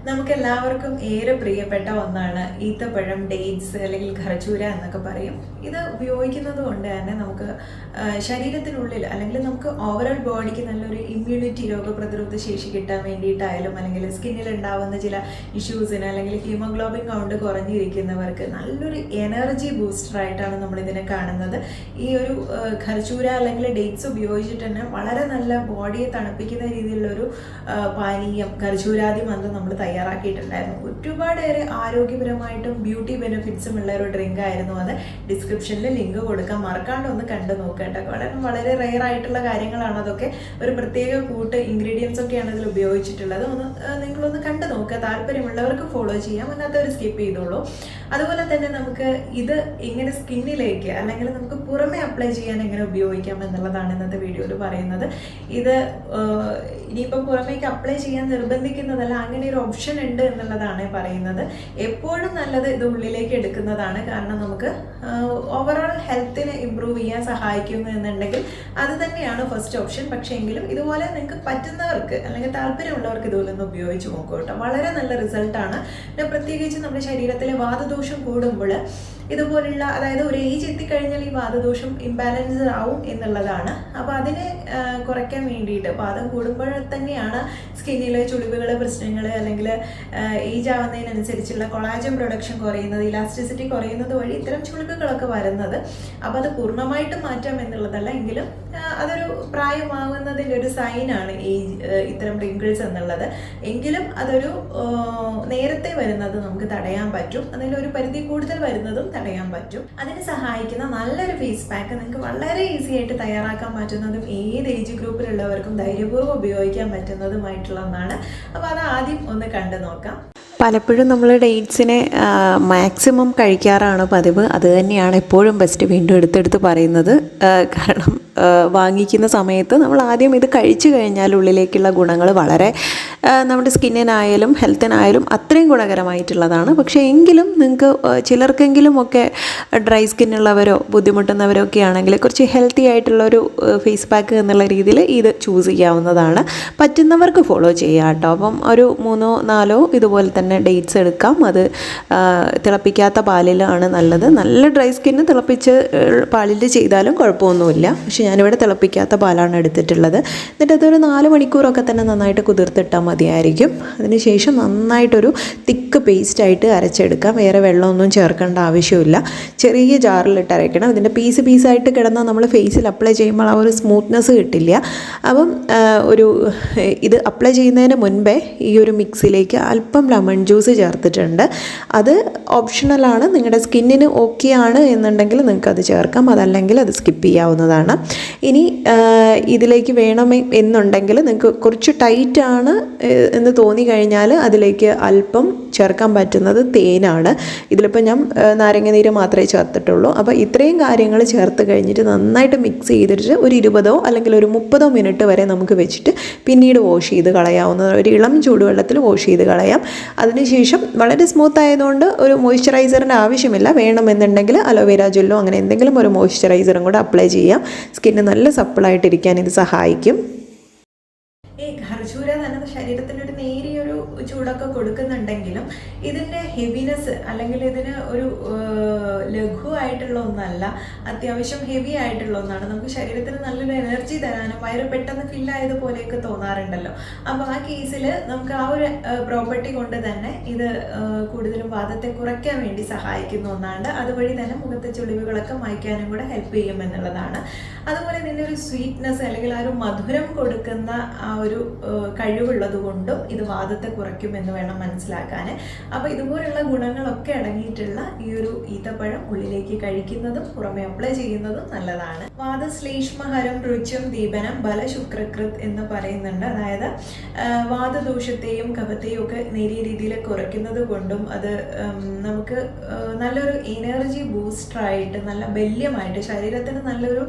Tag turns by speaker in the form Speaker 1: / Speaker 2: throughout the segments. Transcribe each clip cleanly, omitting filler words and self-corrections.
Speaker 1: നമുക്കെല്ലാവർക്കും ഏറെ പ്രിയപ്പെട്ട ഒന്നാണ് ഈത്തപ്പഴം, ഡേറ്റ്സ് അല്ലെങ്കിൽ ഖർജൂര എന്നൊക്കെ പറയും. ഇത് ഉപയോഗിക്കുന്നത് കൊണ്ട് തന്നെ നമുക്ക് ശരീരത്തിനുള്ളിൽ അല്ലെങ്കിൽ നമുക്ക് ഓവറോൾ ബോഡിക്ക് നല്ലൊരു ഇമ്മ്യൂണിറ്റി, രോഗപ്രതിരോധ ശേഷി കിട്ടാൻ വേണ്ടിയിട്ടായാലും അല്ലെങ്കിൽ സ്കിന്നിൽ ഉണ്ടാവുന്ന ചില ഇഷ്യൂസിന് അല്ലെങ്കിൽ ഹീമോഗ്ലോബിൻ കൗണ്ട് കുറഞ്ഞിരിക്കുന്നവർക്ക് നല്ലൊരു എനർജി ബൂസ്റ്ററായിട്ടാണ് നമ്മളിതിനെ കാണുന്നത്. ഈ ഒരു ഖർജൂര അല്ലെങ്കിൽ ഡേറ്റ്സ് ഉപയോഗിച്ചിട്ട് തന്നെ വളരെ നല്ല ബോഡിയെ തണുപ്പിക്കുന്ന രീതിയിലുള്ളൊരു പാനീയം ഖർജൂരാദി മന്ത്രം നമ്മൾ തയ്യാറാക്കിയിട്ടുണ്ടായിരുന്നു. ഒരുപാടേറെ ആരോഗ്യപരമായിട്ടും ബ്യൂട്ടി ബെനിഫിറ്റ്സും ഉള്ള ഒരു ഡ്രിങ്ക് ആയിരുന്നു അത്. ഡിസ്ക്രിപ്ഷനിൽ ലിങ്ക് കൊടുക്കാം, മറക്കാണ്ട് ഒന്ന് കണ്ടു നോക്കേണ്ട. വളരെ റെയർ ആയിട്ടുള്ള കാര്യങ്ങളാണ് അതൊക്കെ. ഒരു പ്രത്യേക കൂട്ട് ഇൻഗ്രീഡിയൻസ് ഒക്കെയാണ് ഇതിൽ ഉപയോഗിച്ചിട്ടുള്ളത്. നിങ്ങളൊന്ന് കണ്ടു നോക്കുക. താല്പര്യമുള്ളവർക്ക് ഫോളോ ചെയ്യാം, അല്ലാത്തവർ സ്കിപ്പ് ചെയ്തോളൂ. അതുപോലെ തന്നെ നമുക്ക് ഇത് ഇങ്ങനെ സ്കിന്നിലേക്ക് അല്ലെങ്കിൽ നമുക്ക് പുറമെ അപ്ലൈ ചെയ്യാൻ എങ്ങനെ ഉപയോഗിക്കാം എന്നുള്ളതാണ് ഇന്നത്തെ വീഡിയോയിൽ പറയുന്നത്. ഇത് ഇനിയിപ്പം പുറമേക്ക് അപ്ലൈ ചെയ്യാൻ നിർബന്ധിക്കുന്നതല്ല, അങ്ങനെ ഒരു ഓപ്ഷൻ ഉണ്ട് എന്നുള്ളതാണ് പറയുന്നത്. എപ്പോഴും നല്ലത് ഇത് ഉള്ളിലേക്ക് എടുക്കുന്നതാണ്. കാരണം നമുക്ക് ഓവറോൾ ഹെൽത്തിനെ ഇമ്പ്രൂവ് ചെയ്യാൻ സഹായിക്കുന്നു എന്നുണ്ടെങ്കിൽ അത് തന്നെയാണ് ഫസ്റ്റ് ഓപ്ഷൻ. പക്ഷേ എങ്കിലും ഇതുപോലെ നിങ്ങൾക്ക് പറ്റുന്നവർക്ക് അല്ലെങ്കിൽ താല്പര്യമുള്ളവർക്ക് ഇതുപോലെ ഒന്ന് ഉപയോഗിച്ച് നോക്കൂ കേട്ടോ. വളരെ നല്ല റിസൾട്ടാണ്. പിന്നെ പ്രത്യേകിച്ച് നമ്മുടെ ശരീരത്തിലെ വാതദോഷം കൂടുമ്പോൾ ഇതുപോലുള്ള, അതായത് ഒരു ഏജ് എത്തിക്കഴിഞ്ഞാൽ ഈ വാതദോഷം ഇംബാലൻസ് ആവും എന്നുള്ളതാണ്. അപ്പോൾ അതിനെ കുറയ്ക്കാൻ വേണ്ടിയിട്ട്, വാദം കൂടുമ്പോൾ തന്നെയാണ് സ്കിന്നിലെ ചുളിവുകൾ, പ്രശ്നങ്ങൾ അല്ലെങ്കിൽ ഏജ് ആവുന്നതിനനുസരിച്ചുള്ള കൊളാജൻ പ്രൊഡക്ഷൻ കുറയുന്നത്, ഇലാസ്റ്റിസിറ്റി കുറയുന്നത് വഴി ഇത്തരം ചുളിവുകളൊക്കെ വരുന്നത്. അപ്പോൾ അത് പൂർണ്ണമായിട്ടും മാറ്റാം എന്നുള്ളതല്ല, എങ്കിലും അതൊരു പ്രായമാകുന്നതിൻ്റെ ഒരു സൈനാണ് ഈ ഇത്തരം റിങ്കിൾസ് എന്നുള്ളത്. എങ്കിലും അതൊരു നേരത്തെ വരുന്നത് നമുക്ക് തടയാൻ പറ്റും. അതിലൊരു പരിധി കൂടുതൽ വരുന്നതും തടയാൻ പറ്റും. അതിന് സഹായിക്കുന്ന നല്ലൊരു ഫേസ് പാക്ക് നിങ്ങൾക്ക് വളരെ ഈസി ആയിട്ട് തയ്യാറാക്കാൻ പറ്റുന്നതും ഏത് ഏജ് ഗ്രൂപ്പിലുള്ളവർക്കും ധൈര്യപൂർവ്വം ഉപയോഗിക്കാൻ പറ്റുന്നതുമായിട്ടുള്ള ഒന്നാണ്. അപ്പോൾ അത് ആദ്യം ഒന്ന് കണ്ടു നോക്കാം.
Speaker 2: പലപ്പോഴും നമ്മൾ ഡേറ്റ്സിനെ മാക്സിമം കഴിക്കാറാണ് പതിവ്. അത് തന്നെയാണ് എപ്പോഴും ബെസ്റ്റ്, വീണ്ടും എടുത്തെടുത്ത് പറയുന്നത്. കാരണം വാങ്ങിക്കുന്ന സമയത്ത് നമ്മൾ ആദ്യം ഇത് കഴിച്ചു കഴിഞ്ഞാൽ ഉള്ളിലേക്കുള്ള ഗുണങ്ങൾ വളരെ നമ്മുടെ സ്കിന്നിനായാലും ഹെൽത്തിനായാലും അത്രയും ഗുണകരമായിട്ടുള്ളതാണ്. പക്ഷേ എങ്കിലും നിങ്ങൾക്ക് ചിലർക്കെങ്കിലും ഒക്കെ ഡ്രൈ സ്കിന്നുള്ളവരോ ബുദ്ധിമുട്ടുന്നവരോ ഒക്കെ ആണെങ്കിൽ കുറച്ച് ഹെൽത്തി ആയിട്ടുള്ളൊരു ഫേസ് പാക്ക് എന്നുള്ള രീതിയിൽ ഇത് ചൂസ് ചെയ്യാവുന്നതാണ്. പറ്റുന്നവർക്ക് ഫോളോ ചെയ്യാം കേട്ടോ. അപ്പം ഒരു 3-4 ഇതുപോലെ തന്നെ ഡേറ്റ്സ് എടുക്കാം. അത് തിളപ്പിക്കാത്ത പാലിലാണ് നല്ലത്. നല്ല ഡ്രൈ സ്കിന്ന് തിളപ്പിച്ച് പാലിൽ ചെയ്താലും കുഴപ്പമൊന്നുമില്ല. പക്ഷേ ഞാനിവിടെ തിളപ്പിക്കാത്ത പാലാണ് എടുത്തിട്ടുള്ളത്. എന്നിട്ട് അതൊരു 4 മണിക്കൂറൊക്കെ തന്നെ നന്നായിട്ട് കുതിർത്തിട്ടാൽ മതിയായിരിക്കും. അതിനുശേഷം നന്നായിട്ടൊരു തിക്ക് പേസ്റ്റായിട്ട് അരച്ചെടുക്കാം. വേറെ വെള്ളമൊന്നും ചേർക്കേണ്ട ആവശ്യമില്ല. ചെറിയ ജാറിലിട്ട് അരയ്ക്കണം. ഇതിൻ്റെ പീസായിട്ട് കിടന്നാൽ നമ്മൾ ഫേസിൽ അപ്ലൈ ചെയ്യുമ്പോൾ ആ ഒരു സ്മൂത്ത്നെസ് കിട്ടില്ല. അപ്പം ഇത് അപ്ലൈ ചെയ്യുന്നതിന് മുൻപേ ഈ ഒരു മിക്സിലേക്ക് അല്പം ലെമൺ ജ്യൂസ് ചേർത്തിട്ടുണ്ട്. അത് ഓപ്ഷണലാണ്. നിങ്ങളുടെ സ്കിന്നിന് ഓക്കെ ആണ് എന്നുണ്ടെങ്കിൽ നിങ്ങൾക്കത് ചേർക്കാം, അതല്ലെങ്കിൽ അത് സ്കിപ്പ് ചെയ്യാവുന്നതാണ്. ഇനി ഇതിലേക്ക് വേണം എന്നുണ്ടെങ്കിൽ നിങ്ങൾക്ക് കുറച്ച് ടൈറ്റാണ് എന്ന് തോന്നിക്കഴിഞ്ഞാൽ അതിലേക്ക് അല്പം ചേർക്കാൻ പറ്റുന്നത് തേനാണ്. ഇതിലിപ്പോൾ ഞാൻ നാരങ്ങ നീര് മാത്രമേ ചേർത്തിട്ടുള്ളൂ. അപ്പോൾ ഇത്രയും കാര്യങ്ങൾ ചേർത്ത് കഴിഞ്ഞിട്ട് നന്നായിട്ട് മിക്സ് ചെയ്തിട്ട് ഒരു 20 അല്ലെങ്കിൽ ഒരു 30 മിനിറ്റ് വരെ നമുക്ക് വെച്ചിട്ട് പിന്നീട് വാഷ് ചെയ്ത് കളയാവുന്ന, ഒരു ഇളം ചൂടുവെള്ളത്തിൽ വാഷ് ചെയ്ത് കളയാം. അതിനുശേഷം വളരെ സ്മൂത്ത് ആയതുകൊണ്ട് ഒരു മോയ്സ്ചറൈസറിൻ്റെ ആവശ്യമില്ല. വേണമെന്നുണ്ടെങ്കിൽ അലോവേര ജെല്ലോ അങ്ങനെ എന്തെങ്കിലും ഒരു മോയ്സ്ചറൈസറും കൂടെ അപ്ലൈ ചെയ്യാം. സ്കിന്ന് നല്ല സപ്പിളായിട്ടിരിക്കാൻ ഇത് സഹായിക്കും.
Speaker 1: ഈ ഖർജൂര തന്നെ ശരീരത്തിന് ഒരു നേരിയൊരു ചൂടൊക്കെ കൊടുക്കുന്നുണ്ടെങ്കിലും ഇതിൻ്റെ ഹെവിനെസ് അല്ലെങ്കിൽ ഇതിന് ഒരു ലഘുവായിട്ടുള്ള ഒന്നല്ല, അത്യാവശ്യം ഹെവി ആയിട്ടുള്ള ഒന്നാണ്. നമുക്ക് ശരീരത്തിന് നല്ലൊരു എനർജി തരാനും വയറ് പെട്ടെന്ന് ഫില്ലായതുപോലെയൊക്കെ തോന്നാറുണ്ടല്ലോ. അപ്പോൾ ആ കേസിൽ നമുക്ക് ആ ഒരു പ്രോപ്പർട്ടി കൊണ്ട് തന്നെ ഇത് കൂടുതലും വാദത്തെ കുറയ്ക്കാൻ വേണ്ടി സഹായിക്കുന്ന ഒന്നാണ്. അതുവഴി തന്നെ മുഖത്തെ ചുളിവുകളൊക്കെ മായ്ക്കാനും കൂടെ ഹെൽപ്പ് ചെയ്യും എന്നുള്ളതാണ്. അതുപോലെ ഇതിൻ്റെ ഒരു സ്വീറ്റ്നെസ് അല്ലെങ്കിൽ ആ ഒരു മധുരം കൊടുക്കുന്ന ആ ഒരു കഴിവുള്ളത് കൊണ്ടും ഇത് വാദത്തെ കുറയ്ക്കുമെന്ന് വേണം മനസ്സിലാക്കാൻ. അപ്പോൾ ഇതുപോലുള്ള ഗുണങ്ങളൊക്കെ അടങ്ങിയിട്ടുള്ള ഈ ഒരു ഈത്തപ്പഴം ഉള്ളിലേക്ക് കഴിക്കുന്നതും പുറമെ അപ്ലൈ ചെയ്യുന്നതും നല്ലതാണ്. വാദശ്ലേഷ്മഹരം രുചം ദീപനം ബലശുക്രകൃത് എന്ന് പറയുന്നുണ്ട്. അതായത് വാദദോഷത്തെയും കഫത്തെയും ഒക്കെ നേരിയ രീതിയിൽ കുറയ്ക്കുന്നത് കൊണ്ടും അത് നമുക്ക് നല്ലൊരു എനർജി ബൂസ്റ്ററായിട്ട്, നല്ല ബല്യമായിട്ട് ശരീരത്തിന് നല്ലൊരു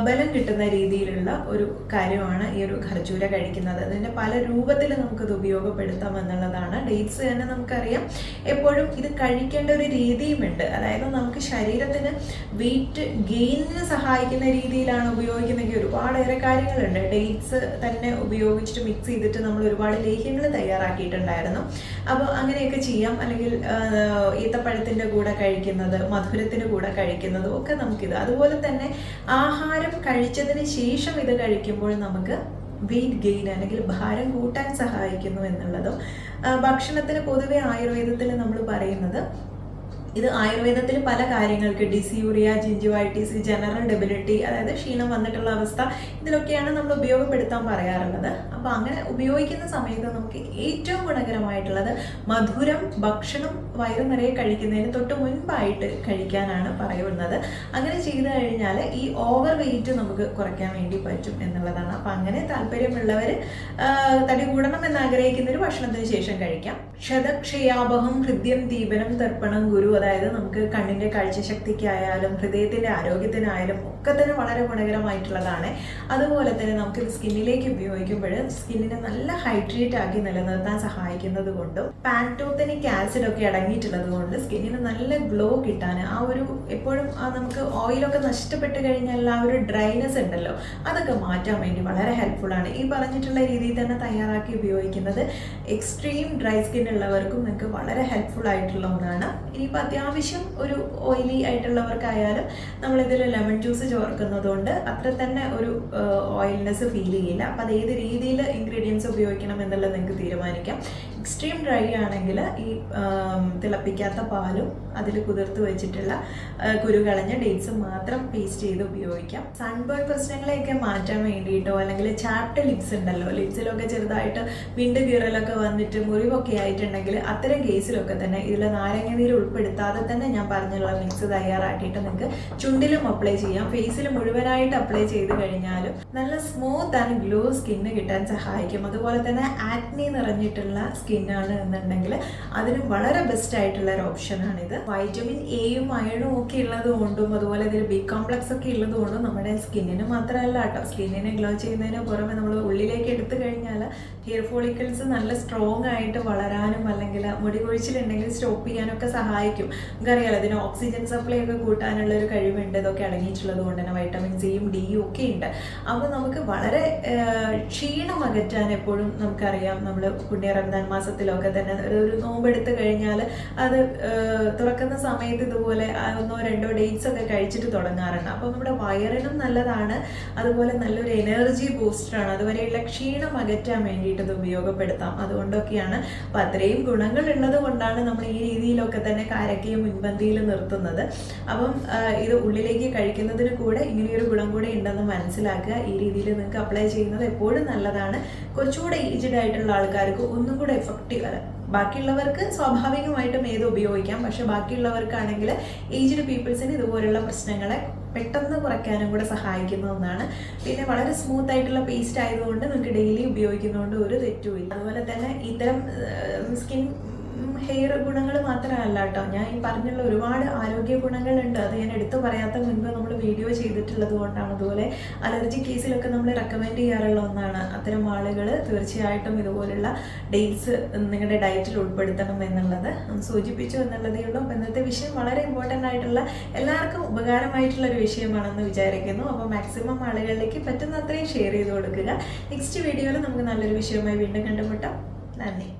Speaker 1: ബലം കിട്ടുന്ന രീതിയിലുള്ള ഒരു കാര്യമാണ് ഈ ഒരു ഖർജൂര കഴിക്കുന്നത്. അതിൻ്റെ പല രൂപത്തിൽ നമുക്കത് ഉപയോഗപ്പെടുത്താം. കൊടുക്കണം എന്നുള്ളതാണ്. ഡേറ്റ്സ് തന്നെ നമുക്കറിയാം എപ്പോഴും ഇത് കഴിക്കേണ്ട ഒരു രീതിയുമുണ്ട്. അതായത് നമുക്ക് ശരീരത്തിന് വെയിറ്റ് ഗെയിനിന് സഹായിക്കുന്ന രീതിയിലാണ് ഉപയോഗിക്കുന്നതെങ്കിൽ ഒരുപാടേറെ കാര്യങ്ങളുണ്ട്. ഡേറ്റ്സ് തന്നെ ഉപയോഗിച്ചിട്ട് മിക്സ് ചെയ്തിട്ട് നമ്മൾ ഒരുപാട് ലേഹ്യങ്ങൾ തയ്യാറാക്കിയിട്ടുണ്ടായിരുന്നു. അപ്പോൾ അങ്ങനെയൊക്കെ ചെയ്യാം. അല്ലെങ്കിൽ ഈത്തപ്പഴത്തിൻ്റെ കൂടെ കഴിക്കുന്നത്, മധുരത്തിന് കൂടെ കഴിക്കുന്നതും ഒക്കെ നമുക്കിത്. അതുപോലെ തന്നെ ആഹാരം കഴിച്ചതിന് ശേഷം ഇത് കഴിക്കുമ്പോൾ നമുക്ക് വെയിറ്റ് ഗെയിൻ അല്ലെങ്കിൽ ഭാരം കൂട്ടാൻ സഹായിക്കുന്നു എന്നുള്ളതും ഭക്ഷണത്തിന് പൊതുവെ ആയുർവേദത്തിൽ നമ്മൾ പറയുന്നത്, ഇത് ആയുർവേദത്തിൽ പല കാര്യങ്ങൾക്ക് ഡിസ്യൂറിയ, ജിഞ്ചിവൈറ്റിസ്, ജനറൽ ഡെബിലിറ്റി, അതായത് ക്ഷീണം വന്നിട്ടുള്ള അവസ്ഥ, ഇതിലൊക്കെയാണ് നമ്മൾ ഉപയോഗപ്പെടുത്താൻ പറയാറുള്ളത്. അപ്പോൾ അങ്ങനെ ഉപയോഗിക്കുന്ന സമയത്ത് നമുക്ക് ഏറ്റവും ഗുണകരമായിട്ടുള്ളത് മധുരം ഭക്ഷണം വയറു നിറയെ കഴിക്കുന്നതിന് തൊട്ട് മുൻപായിട്ട് കഴിക്കാനാണ് പറയുന്നത്. അങ്ങനെ ചെയ്തു കഴിഞ്ഞാൽ ഈ ഓവർ വെയിറ്റ് നമുക്ക് കുറയ്ക്കാൻ വേണ്ടി പറ്റും എന്നുള്ളതാണ്. അപ്പം അങ്ങനെ താല്പര്യമുള്ളവർ, തടി കൂടണം എന്ന് ആഗ്രഹിക്കുന്നവർ ഭക്ഷണത്തിന് ശേഷം കഴിക്കാം. ക്ഷതക്ഷയാപഹം ഹൃദ്യം ദീപനം തർപ്പണം ഗുരു, അതായത് നമുക്ക് കണ്ണിൻ്റെ കാഴ്ചശക്തിക്കായാലും ഹൃദയത്തിൻ്റെ ആരോഗ്യത്തിനായാലും ഒക്കെ തന്നെ വളരെ ഗുണകരമായിട്ടുള്ളതാണ്. അതുപോലെ തന്നെ നമുക്ക് സ്കിന്നിലേക്ക് ഉപയോഗിക്കുമ്പോൾ സ്കിന്നിനെ നല്ല ഹൈഡ്രേറ്റ് ആക്കി നിലനിർത്താൻ സഹായിക്കുന്നത് കൊണ്ടും പാൻറ്റോത്തനിക് ആസിഡ് ഒക്കെ അടങ്ങിയിട്ടുള്ളത് കൊണ്ട് സ്കിന്നിന് നല്ല ഗ്ലോ കിട്ടാൻ, ആ ഒരു എപ്പോഴും നമുക്ക് ഓയിലൊക്കെ നഷ്ടപ്പെട്ട് കഴിഞ്ഞാൽ ആ ഒരു ഡ്രൈനെസ് ഉണ്ടല്ലോ, അതൊക്കെ മാറ്റാൻ വേണ്ടി വളരെ ഹെൽപ്ഫുള്ളാണ്. ഈ പറഞ്ഞിട്ടുള്ള രീതിയിൽ തന്നെ തയ്യാറാക്കി ഉപയോഗിക്കുന്നത് എക്സ്ട്രീം ഡ്രൈ സ്കിൻ ഉള്ളവർക്കും നിങ്ങൾക്ക് വളരെ ഹെൽപ്ഫുൾ ആയിട്ടുള്ള ഒന്നാണ്. ഇനിയിപ്പോൾ അത്യാവശ്യം ഒരു ഓയിലി ആയിട്ടുള്ളവർക്കായാലും നമ്മളിതിൽ ലെമൺ ജ്യൂസ് ചേർക്കുന്നത് കൊണ്ട് അത്ര തന്നെ ഒരു ഓയിൽനെസ് ഫീൽ ചെയ്യില്ല. അപ്പം അത് ഏത് രീതിയിൽ ഇൻഗ്രീഡിയൻസ് ഉപയോഗിക്കണം എന്നുള്ളത് നിങ്ങൾക്ക് തീരുമാനിക്കാം. എക്സ്ട്രീം ഡ്രൈ ആണെങ്കിൽ ഈ തിളപ്പിക്കാത്ത പാലും അതിൽ കുതിർത്ത് വെച്ചിട്ടുള്ള കുരുകളഞ്ഞ ഡേറ്റ്സും മാത്രം പേസ്റ്റ് ചെയ്ത് ഉപയോഗിക്കാം. സൺബേൺ പ്രശ്നങ്ങളെയൊക്കെ മാറ്റാൻ വേണ്ടിയിട്ടോ അല്ലെങ്കിൽ ചാപ്ഡ് ലിപ്സ് ഉണ്ടല്ലോ, ലിപ്സിലൊക്കെ ചെറുതായിട്ട് വിണ്ട് കീറലൊക്കെ വന്നിട്ട് മുറിവൊക്കെ ആയിട്ടുണ്ടെങ്കിൽ അത്തരം കേസിലൊക്കെ തന്നെ ഇതിൽ നാരങ്ങനീര് ഉൾപ്പെടുത്താതെ തന്നെ ഞാൻ പറഞ്ഞുള്ള മിക്സ് തയ്യാറാക്കിയിട്ട് നിങ്ങൾക്ക് ചുണ്ടിലും അപ്ലൈ ചെയ്യാം. ഫേസിൽ മുഴുവനായിട്ട് അപ്ലൈ ചെയ്ത് കഴിഞ്ഞാലും നല്ല സ്മൂത്ത് ആൻഡ് ഗ്ലോ സ്കിന്ന് കിട്ടാൻ സഹായിക്കും. അതുപോലെ തന്നെ ആക്നി നിറഞ്ഞിട്ടുള്ള സ്കിന്നാണ് എന്നുണ്ടെങ്കിൽ അതിന് വളരെ ബെസ്റ്റ് ആയിട്ടുള്ള ഒരു ഓപ്ഷനാണിത്. വൈറ്റമിൻ എയും അയണും ഒക്കെ ഉള്ളത് കൊണ്ടും അതുപോലെ ഇതിൽ ബി കോംപ്ലക്സ് ഒക്കെ ഉള്ളത് കൊണ്ടും നമ്മുടെ സ്കിന്നിന് മാത്രമല്ല കേട്ടോ, സ്കിന്നിനെ ഗ്ലോ ചെയ്യുന്നതിന് പുറമെ നമ്മൾ ഉള്ളിലേക്ക് എടുത്തു കഴിഞ്ഞാൽ ഹെയർ ഫോളിക്കിൾസ് നല്ല സ്ട്രോങ് ആയിട്ട് വളരാനും അല്ലെങ്കിൽ മുടി കൊഴിച്ചിലുണ്ടെങ്കിൽ സ്റ്റോപ്പ് ചെയ്യാനൊക്കെ സഹായിക്കും. നമുക്കറിയാലോ ഇതിന് ഓക്സിജൻ സപ്ലൈ ഒക്കെ കൂട്ടാനുള്ള ഒരു കഴിവുണ്ട്. ഇതൊക്കെ അടങ്ങിയിട്ടുള്ളത് കൊണ്ട് തന്നെ വൈറ്റമിൻ സിയും ഡിയും ഒക്കെ ഉണ്ട്. അപ്പോൾ നമുക്ക് വളരെ ക്ഷീണം അകറ്റാൻ എപ്പോഴും നമുക്കറിയാം, നമ്മൾ പുണ്യ റംദാൻ മാസത്തിലൊക്കെ തന്നെ ഒരു നോമ്പെടുത്ത് കഴിഞ്ഞാൽ അത് തുറക്കുന്ന സമയത്ത് ഇതുപോലെ 1-2 ഡേറ്റ്സ് ഒക്കെ കഴിച്ചിട്ട് തുടങ്ങാറുണ്ട്. അപ്പോൾ നമ്മുടെ വയറിനും നല്ലതാണ്, അതുപോലെ നല്ലൊരു എനർജി ബൂസ്റ്ററാണ്. അതുവരെയുള്ള ക്ഷീണം അകറ്റാൻ വേണ്ടിയിട്ട് ഇത് ഉപയോഗപ്പെടുത്താം. അതുകൊണ്ടൊക്കെയാണ്. അപ്പം അത്രയും ഗുണങ്ങൾ ഉള്ളത് കൊണ്ടാണ് നമ്മൾ ഈ രീതിയിലൊക്കെ തന്നെ കാരക്കയും മുൻപന്തിയിൽ നിർത്തുന്നത്. അപ്പം ഇത് ഉള്ളിലേക്ക് കഴിക്കുന്നതിന് കൂടെ ഇങ്ങനെയൊരു ഗുണം കൂടെ ഉണ്ടെന്ന് മനസ്സിലാക്കുക. ഈ രീതിയിൽ നിങ്ങൾക്ക് അപ്ലൈ ചെയ്യുന്നത് എപ്പോഴും നല്ലതാണ്. കുറച്ചുകൂടെ ഏജ്ഡ് ആയിട്ടുള്ള ആൾക്കാർക്ക് ഒന്നും കൂടെ എഫക്റ്റീവ് അല്ല. ബാക്കിയുള്ളവർക്ക് സ്വാഭാവികമായിട്ടും ഏത് ഉപയോഗിക്കാം, പക്ഷെ ബാക്കിയുള്ളവർക്കാണെങ്കിൽ ഏജ്ഡ് പീപ്പിൾസിന് ഇതുപോലുള്ള പ്രശ്നങ്ങളെ പെട്ടെന്ന് കുറയ്ക്കാനും കൂടെ സഹായിക്കുന്ന ഒന്നാണ്. പിന്നെ വളരെ സ്മൂത്ത് ആയിട്ടുള്ള പേസ്റ്റ് ആയതുകൊണ്ട് നിങ്ങൾക്ക് ഡെയിലി ഉപയോഗിക്കുന്നതുകൊണ്ട് ഒരു തെറ്റുമില്ല. അതുപോലെ തന്നെ ഇത്തരം സ്കിൻ ഹെയർ ഗുണങ്ങൾ മാത്രമല്ല കേട്ടോ, ഞാൻ ഈ പറഞ്ഞുള്ള ഒരുപാട് ആരോഗ്യ ഗുണങ്ങളുണ്ട്. അത് ഞാൻ എടുത്തു പറയാത്ത മുൻപ് നമ്മൾ വീഡിയോ ചെയ്തിട്ടുള്ളത് കൊണ്ടാണ്. അതുപോലെ അലർജി കേസിലൊക്കെ നമ്മൾ റെക്കമെൻഡ് ചെയ്യാറുള്ള ഒന്നാണ്. അത്തരം ആളുകൾ തീർച്ചയായിട്ടും ഇതുപോലുള്ള ഡേറ്റ്സ് നിങ്ങളുടെ ഡയറ്റിൽ ഉൾപ്പെടുത്തണം എന്നുള്ളത് സൂചിപ്പിച്ചു എന്നുള്ളതേ ഉള്ളൂ. അപ്പോൾ ഇന്നത്തെ വിഷയം വളരെ ഇമ്പോർട്ടൻ്റ് ആയിട്ടുള്ള എല്ലാവർക്കും ഉപകാരമായിട്ടുള്ള ഒരു വിഷയമാണെന്ന് വിചാരിക്കുന്നു. അപ്പോൾ മാക്സിമം ആളുകളിലേക്ക് പറ്റുന്ന അത്രയും ഷെയർ ചെയ്ത് കൊടുക്കുക. നെക്സ്റ്റ് വീഡിയോയിൽ നമുക്ക് നല്ലൊരു വിഷയവുമായി വീണ്ടും കണ്ടുമുട്ടാം. നന്ദി.